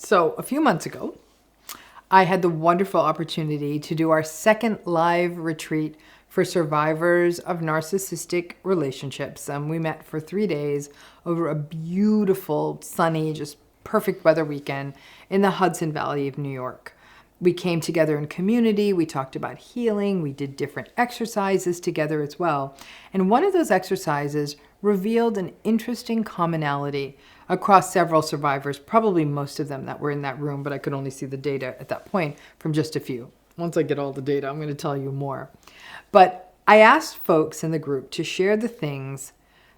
So a few months ago, I had the wonderful opportunity to do our second live retreat for survivors of narcissistic relationships. We met for 3 days over a beautiful, sunny, just perfect weather weekend in the Hudson Valley of New York. We came together in community, we talked about healing, we did different exercises together as well. And one of those exercises revealed an interesting commonality across several survivors, probably most of them that were in that room, but I could only see the data at that point from just a few. Once I get all the data, I'm going to tell you more. But I asked folks in the group to share the things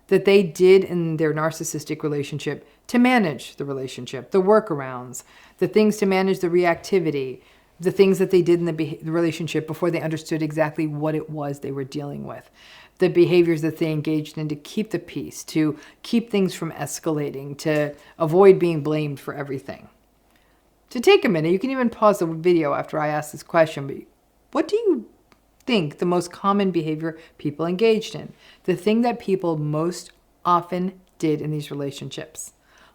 that they did in their narcissistic relationship to manage the relationship, the workarounds, the things to manage the reactivity, the things that they did in the relationship before they understood exactly what it was they were dealing with, the behaviors that they engaged in to keep the peace, to keep things from escalating, to avoid being blamed for everything. To take a minute, you can even pause the video after I ask this question, but what do you think the most common behavior people engaged in? The thing that people most often did in these relationships?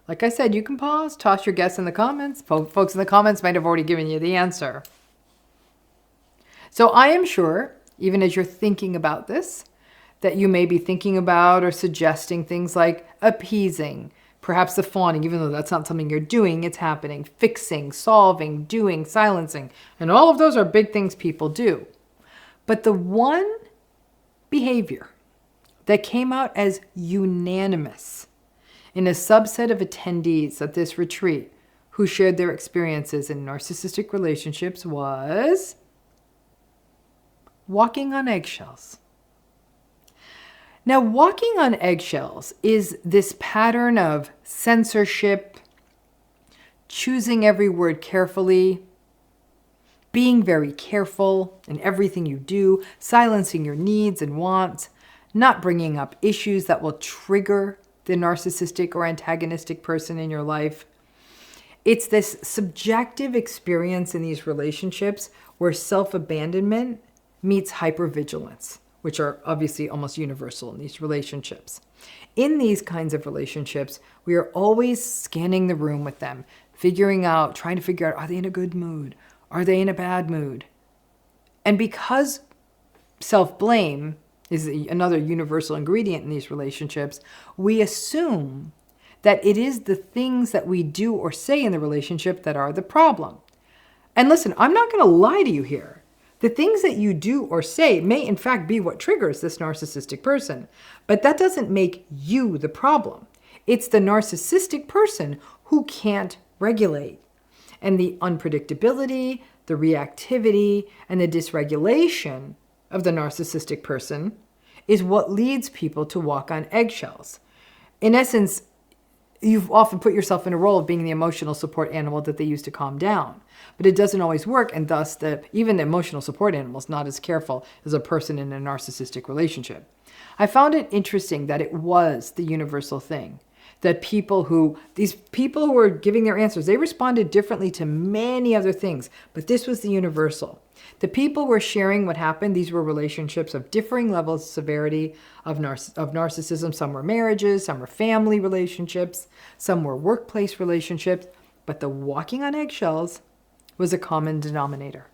Like I said, you can pause, toss your guess in the comments. Folks in the comments might have already given you the answer. So I am sure, even as you're thinking about this, that you may be thinking about or suggesting things like appeasing, perhaps the fawning, even though that's not something you're doing, it's happening, fixing, solving, doing, silencing, and all of those are big things people do. But the one behavior that came out as unanimous in a subset of attendees at this retreat who shared their experiences in narcissistic relationships was walking on eggshells. Now, walking on eggshells is this pattern of censorship, choosing every word carefully, being very careful in everything you do, silencing your needs and wants, not bringing up issues that will trigger the narcissistic or antagonistic person in your life. It's this subjective experience in these relationships where self-abandonment meets hypervigilance, which are obviously almost universal in these relationships. In these kinds of relationships, we are always scanning the room with them, trying to figure out, are they in a good mood? Are they in a bad mood? And because self-blame is another universal ingredient in these relationships, we assume that it is the things that we do or say in the relationship that are the problem. And listen, I'm not going to lie to you here. The things that you do or say may in fact be what triggers this narcissistic person, but that doesn't make you the problem. It's the narcissistic person who can't regulate. And the unpredictability, the reactivity, and the dysregulation of the narcissistic person is what leads people to walk on eggshells. In essence, you've often put yourself in a role of being the emotional support animal that they use to calm down. But it doesn't always work, and thus even the emotional support animal is not as careful as a person in a narcissistic relationship. I found it interesting that it was the universal thing. That these people who were giving their answers, they responded differently to many other things, but this was the universal. The people were sharing what happened. These were relationships of differing levels of severity of narcissism. Some were marriages, some were family relationships, some were workplace relationships, but the walking on eggshells was a common denominator.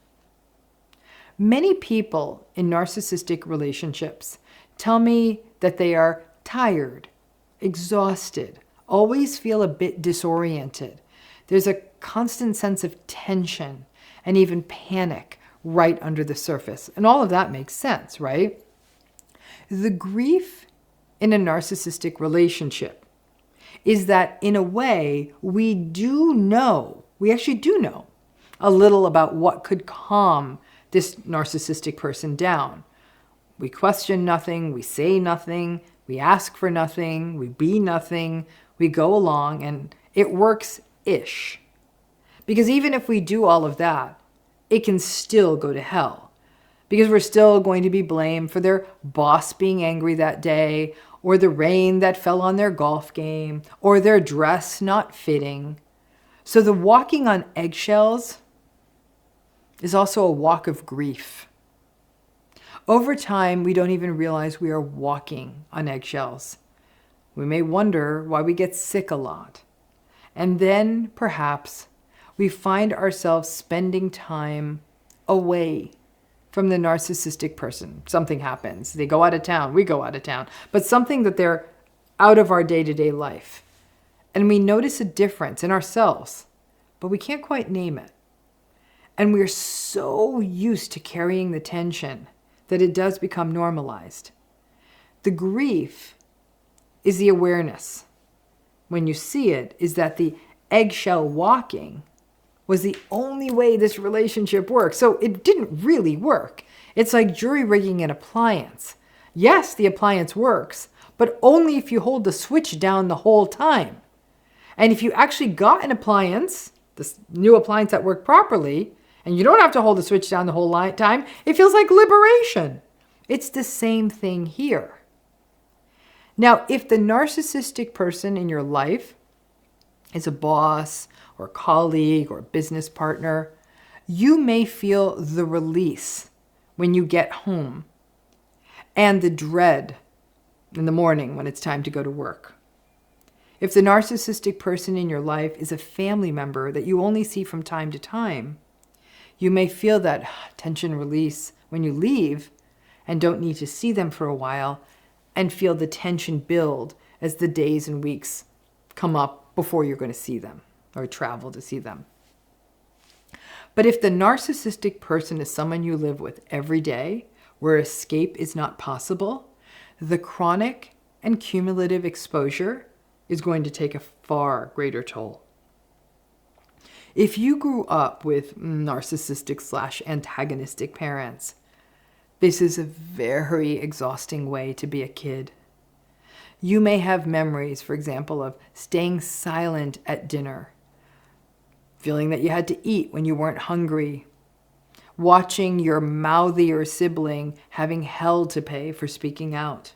Many people in narcissistic relationships tell me that they are tired, exhausted, always feel a bit disoriented. There's a constant sense of tension and even panic right under the surface. And all of that makes sense, right? The grief in a narcissistic relationship is that in a way we actually do know a little about what could calm this narcissistic person down. We question nothing, we say nothing, we ask for nothing, we be nothing, we go along, and it works-ish. Because even if we do all of that, it can still go to hell. Because we're still going to be blamed for their boss being angry that day, or the rain that fell on their golf game, or their dress not fitting. So the walking on eggshells is also a walk of grief. Over time, we don't even realize we are walking on eggshells. We may wonder why we get sick a lot. And then, perhaps, we find ourselves spending time away from the narcissistic person. Something happens. They go out of town. We go out of town. But something that they're out of our day-to-day life. And we notice a difference in ourselves, but we can't quite name it. And we're so used to carrying the tension that it does become normalized. The grief is the awareness. When you see it, is that the eggshell walking was the only way this relationship worked. So it didn't really work. It's like jury rigging an appliance. Yes, the appliance works, but only if you hold the switch down the whole time. And if you actually got an appliance, this new appliance that worked properly, and you don't have to hold the switch down the whole time, it feels like liberation. It's the same thing here. Now, if the narcissistic person in your life is a boss or colleague or business partner, you may feel the release when you get home and the dread in the morning when it's time to go to work. If the narcissistic person in your life is a family member that you only see from time to time, you may feel that tension release when you leave and don't need to see them for a while, and feel the tension build as the days and weeks come up before you're going to see them or travel to see them. But if the narcissistic person is someone you live with every day, where escape is not possible, the chronic and cumulative exposure is going to take a far greater toll. If you grew up with narcissistic/antagonistic parents, this is a very exhausting way to be a kid. You may have memories, for example, of staying silent at dinner, feeling that you had to eat when you weren't hungry, watching your mouthier sibling having hell to pay for speaking out.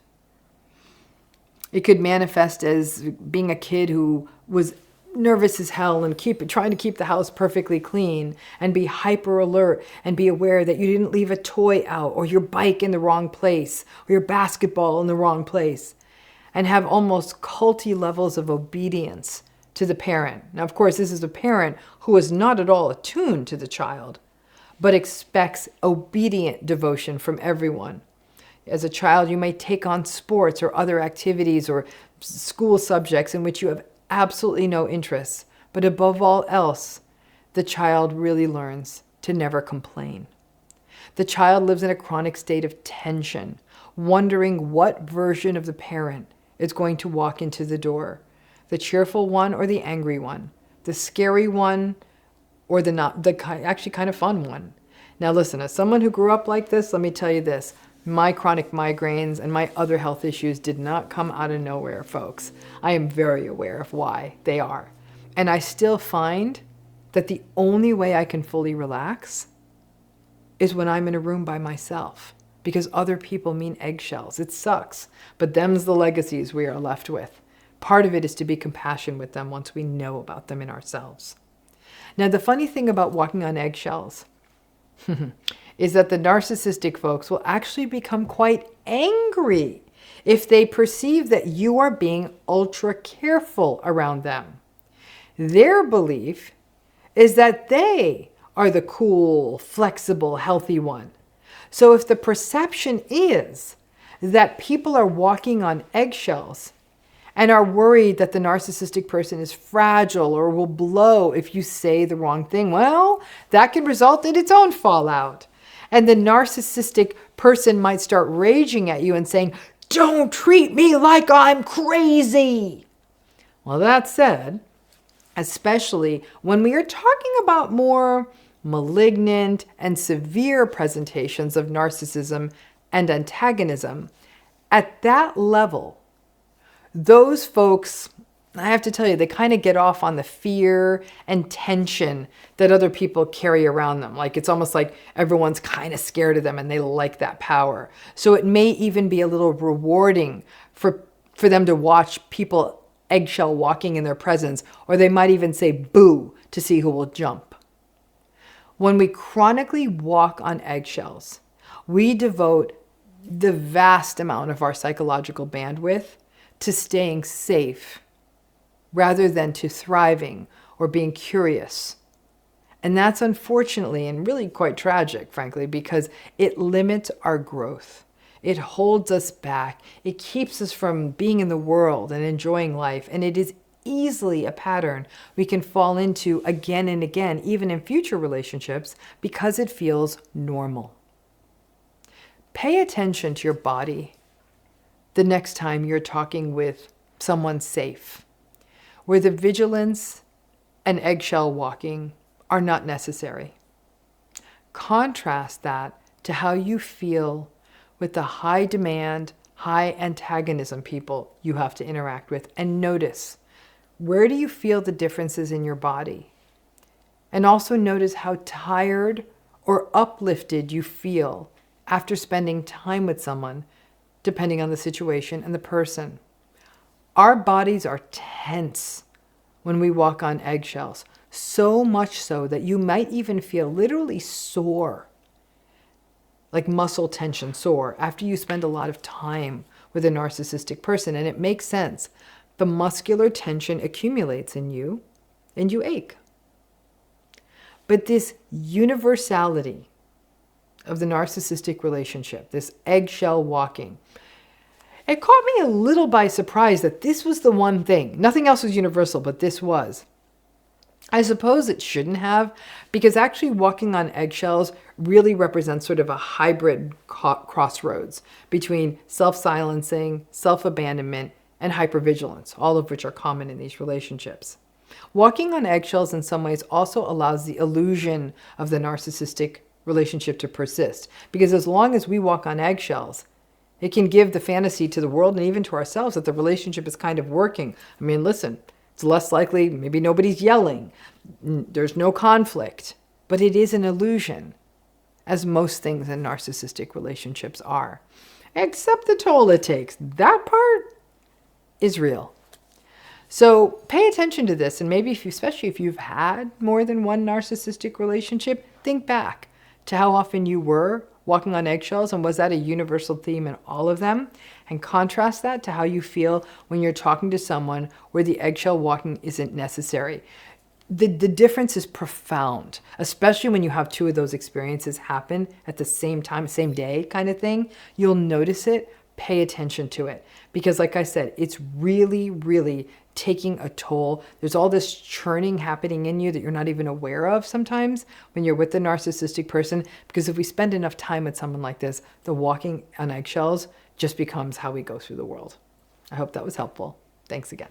It could manifest as being a kid who was nervous as hell and trying to keep the house perfectly clean and be hyper alert and be aware that you didn't leave a toy out or your bike in the wrong place or your basketball in the wrong place, and have almost culty levels of obedience to the parent. Now, of course, this is a parent who is not at all attuned to the child, but expects obedient devotion from everyone. As a child, you may take on sports or other activities or school subjects in which you have absolutely no interest, but above all else, the child really learns to never complain. The child lives in a chronic state of tension, wondering what version of the parent is going to walk into the door, the cheerful one or the angry one, the scary one or the actually kind of fun one. Now listen, as someone who grew up like this, let me tell you this. My chronic migraines and my other health issues did not come out of nowhere, folks. I am very aware of why they are. And I still find that the only way I can fully relax is when I'm in a room by myself, because other people mean eggshells. It sucks, but them's the legacies we are left with. Part of it is to be compassionate with them once we know about them in ourselves. Now, the funny thing about walking on eggshells is that the narcissistic folks will actually become quite angry if they perceive that you are being ultra careful around them. Their belief is that they are the cool, flexible, healthy one. So if the perception is that people are walking on eggshells and are worried that the narcissistic person is fragile or will blow if you say the wrong thing, well, that can result in its own fallout. And the narcissistic person might start raging at you and saying, "Don't treat me like I'm crazy." Well, that said, especially when we are talking about more malignant and severe presentations of narcissism and antagonism, at that level, those folks, I have to tell you, they kind of get off on the fear and tension that other people carry around them. Like it's almost like everyone's kind of scared of them and they like that power. So it may even be a little rewarding for them to watch people eggshell walking in their presence, or they might even say boo to see who will jump. When we chronically walk on eggshells, we devote the vast amount of our psychological bandwidth to staying safe rather than to thriving or being curious And that's unfortunately and really quite tragic, frankly, because it limits our growth. It holds us back. It keeps us from being in the world and enjoying life. And it is easily a pattern we can fall into again and again, even in future relationships, because it feels normal. Pay attention to your body the next time you're talking with someone safe, where the vigilance and eggshell walking are not necessary. Contrast that to how you feel with the high demand, high antagonism people you have to interact with, and notice, where do you feel the differences in your body? And also notice how tired or uplifted you feel after spending time with someone, depending on the situation and the person. Our bodies are tense when we walk on eggshells, so much so that you might even feel literally sore, like muscle tension sore, after you spend a lot of time with a narcissistic person. And it makes sense. The muscular tension accumulates in you and you ache. But this universality of the narcissistic relationship, this eggshell walking, it caught me a little by surprise that this was the one thing. Nothing else was universal, but this was. I suppose it shouldn't have, because actually walking on eggshells really represents sort of a hybrid crossroads between self-silencing, self-abandonment, and hypervigilance, all of which are common in these relationships. Walking on eggshells in some ways also allows the illusion of the narcissistic relationship to persist, because as long as we walk on eggshells, it can give the fantasy to the world and even to ourselves that the relationship is kind of working. I mean, listen, it's less likely, maybe nobody's yelling, there's no conflict, but it is an illusion, as most things in narcissistic relationships are, except the toll it takes. That part is real. So pay attention to this, and maybe especially if you've had more than one narcissistic relationship, think back to how often you were walking on eggshells, and was that a universal theme in all of them? And contrast that to how you feel when you're talking to someone where the eggshell walking isn't necessary. The difference is profound, especially when you have two of those experiences happen at the same time, same day kind of thing. You'll notice it, pay attention to it. Because like I said, it's really, really taking a toll. There's all this churning happening in you that you're not even aware of sometimes when you're with the narcissistic person. Because if we spend enough time with someone like this, the walking on eggshells just becomes how we go through the world. I hope that was helpful. Thanks again.